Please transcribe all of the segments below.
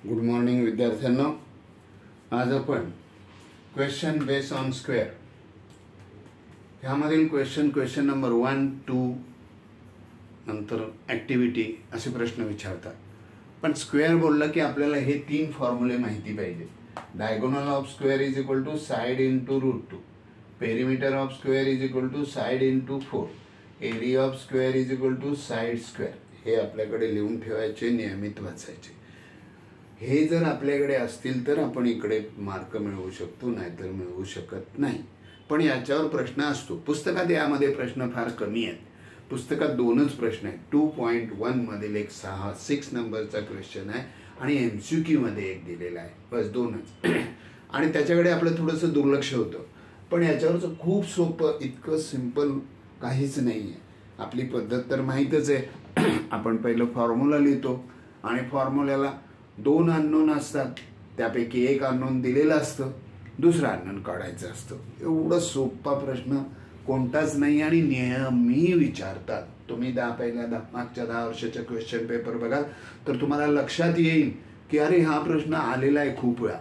Good morning विद्यार्थ्यांनो. आज आपण क्वेश्चन बेस ऑन स्क्वेअर ह्यामधील क्वेश्चन नंबर 1, 2 नंतर ॲक्टिव्हिटी असे प्रश्न विचारतात. पण स्क्वेअर बोललं की आपल्याला हे 3 फॉर्म्युले माहिती पाहिजे. Diagonal of square is equal to side into √2, perimeter of square is equal to side into 4, area of square is equal to side square. हे आपल्याकडे लिहून ठेवायचे, नियमित वाचायचे. हे जर आपल्याकडे असतील तर आपण इकडे मार्क मिळवू शकतो, नाहीतर मिळवू शकत नाही. पण याच्यावर प्रश्न असतो. पुस्तकात यामध्ये प्रश्न फार कमी आहेत. पुस्तकात 2च प्रश्न आहेत. 2.1 मधील एक 6 नंबरचा क्वेश्चन आहे आणि MCQ मध्ये एक दिलेला आहे. बस 2च. आणि त्याच्याकडे आपलं थोडंसं दुर्लक्ष होतं. पण याच्यावरचं खूप सोपं, इतकं सिंपल काहीच नाही आहे. आपली पद्धत तर माहीतच आहे. आपण पहिलं फॉर्म्युला लिहितो आणि फॉर्म्युल्याला 2 अननोन असतात, त्यापैकी एक अननोन दिलेलं असतं, दुसरं अननोन काढायचं असतं. एवढं सोपा प्रश्न कोणताच नाही आणि नेहमी विचारतात. तुम्ही मागच्या 10 वर्षाच्या क्वेश्चन पेपर बघाल तर तुम्हाला लक्षात येईल की अरे हा प्रश्न आलेला आहे खूप वेळा.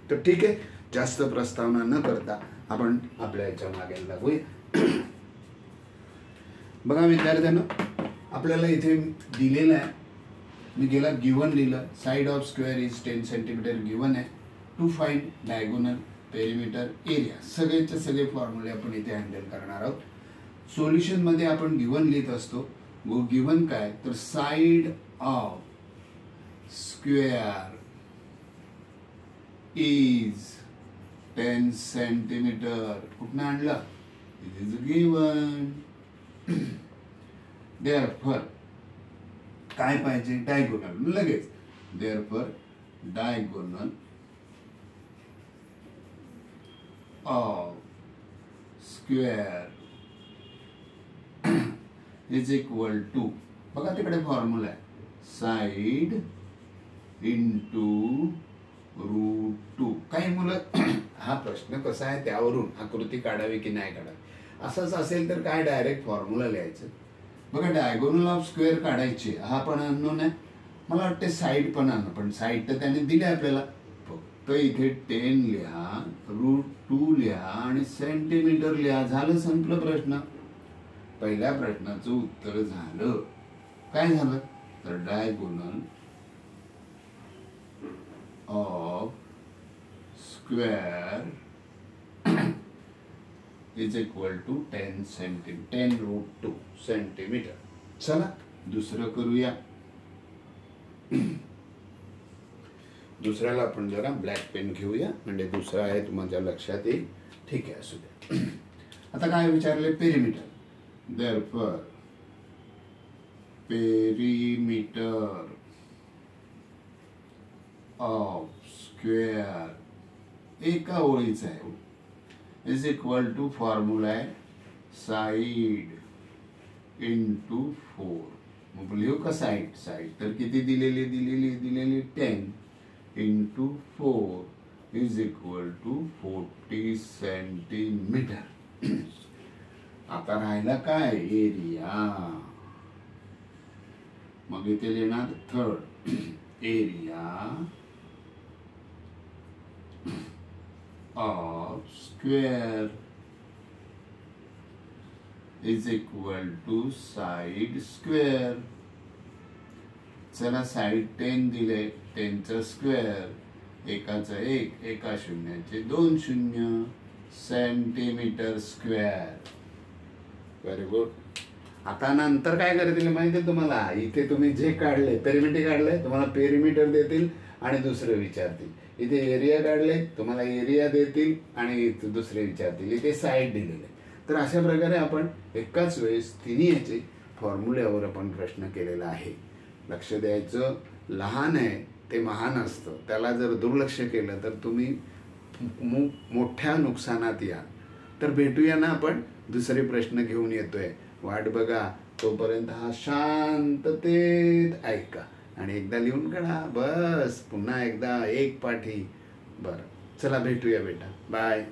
तर ठीक आहे, जास्त प्रस्तावना न करता आपण आपल्या याच्या मागे लागूया. बघा विद्यार्थ्यांनो, आपल्याला इथे दिलेलं आहे. मी गेला गिवन लिहिलं. Side of square is 10 centimetre given आहे. To find diagonal, perimeter, area, सगळेचे सगळे फॉर्म्युले आपण इथे हँडल करणार आहोत. सोल्युशन मध्ये आपण गिवन लिहित असतो. गिवन काय तर side of square is 10 centimetre. कुठनं आणलं? It is given. देअरफॉर काय पाहिजे? डायगोनल. लगेच therefore diagonal of square is equal to, बघा तिकडे फॉर्म्युला आहे, साइड इंटू √2. काही मुलं हा प्रश्न कसा आहे त्यावरून आकृती काढावी की नाही काढावी असंच असेल तर काय डायरेक्ट फॉर्म्युला लिहायचं. बघा डायगोनल ऑफ स्क्वेअर काढायचे. हा पण अननोन आहे. मला वाटते साईड पण अननोन, पण साईड तर त्याने दिले आपल्याला. फक्त इथे 10 लिहा, √2 लिहा आणि सेंटीमीटर लिहा. झालं, संपलं प्रश्न. पहिल्या प्रश्नाचं उत्तर झालं. काय झालं तर diagonal of square is equal to 10 √2 centimetre. चला दुसरं करूया. दुसऱ्याला आपण जरा ब्लॅक पेन घेऊया, म्हणजे दुसरा आहे तुमच्या लक्षात येईल. ठीक आहे, असू द्या. आता काय विचारले? Perimeter. Therefore perimeter of square एका ओळीचा आहे इज इक्वल टू, फॉर्म्युला आहे साइड इंटू 4. मग लिहू का साइड? साइड तर किती दिलेली 10 into 4 is equal to 40 centimetre. आता राहिला काय? एरिया. मग इथे लिहिणार third, area of square is equal to side square. चला साइड 10 दिले, 10 चा स्क्वेअर, एकाचा 1, एका शून्याचे 2 शून्य, सेंटीमीटर स्क्वेअर. Very good. आता नंतर काय करतील माहिती आहे तुम्हाला? इथे तुम्ही जे काढले, पेरिमीटर काढले, तुम्हाला पेरिमीटर देतील आणि दुसरं विचारतील. इथे एरिया काढले, तुम्हाला एरिया देतील आणि दुसरे विचारतील. इथे साइड दिलेले. तर अशा प्रकारे आपण एकाच वेळेस तिन्ही याचे फॉर्म्युल्यावर आपण प्रश्न केलेला आहे. लक्ष द्यायचं. लहान आहे ते महान असतं. त्याला जर दुर्लक्ष केलं तर तुम्ही मोठ्या नुकसानात याल. तर भेटूया ना आपण. दुसरे प्रश्न घेऊन येतोय. वाट बघा. तोपर्यंत हा शांततेत ऐका आणि एकदा लिहून काढा. बस पुन्हा एकदा एक पाठी. बरं, चला भेटूया बेटा. बाय.